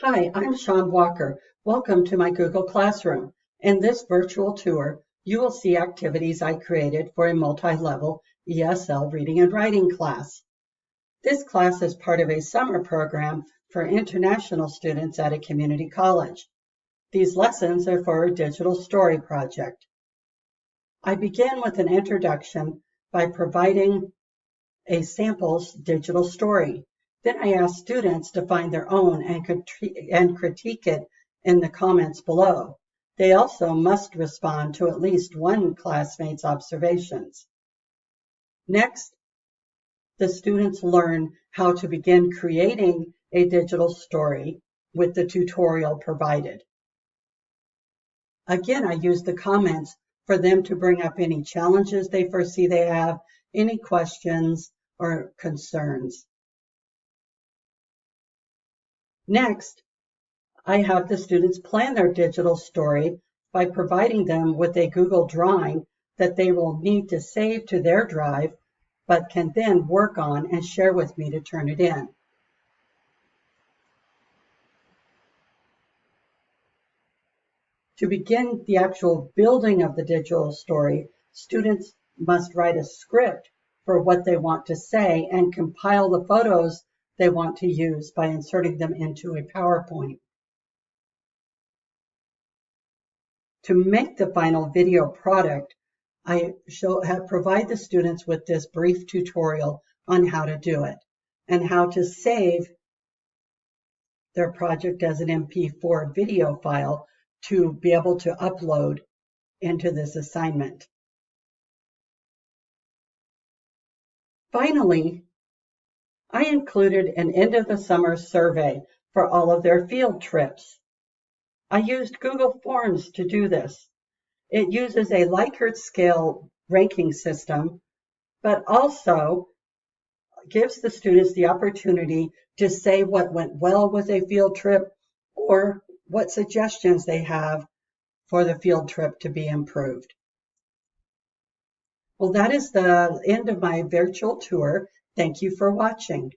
Hi, I'm Sean Walker. Welcome to my Google Classroom. In this virtual tour, you will see activities I created for a multi-level ESL reading and writing class. This class is part of a summer program for international students at a community college. These lessons are for a digital story project. I begin with an introduction by providing a samples digital story. Then I ask students to find their own and critique it in the comments below. They also must respond to at least one classmate's observations. Next, the students learn how to begin creating a digital story with the tutorial provided. Again, I use the comments for them to bring up any challenges they foresee they have, any questions or concerns. Next, I have the students plan their digital story by providing them with a Google drawing that they will need to save to their drive, but can then work on and share with me to turn it in. To begin the actual building of the digital story, students must write a script for what they want to say and compile the photos they want to use by inserting them into a PowerPoint. To make the final video product, I provide the students with this brief tutorial on how to do it and how to save their project as an MP4 video file to be able to upload into this assignment. Finally, I included an end of the summer survey for all of their field trips. I used Google Forms to do this. It uses a Likert scale ranking system, but also gives the students the opportunity to say what went well with a field trip or what suggestions they have for the field trip to be improved. Well, that is the end of my virtual tour. Thank you for watching.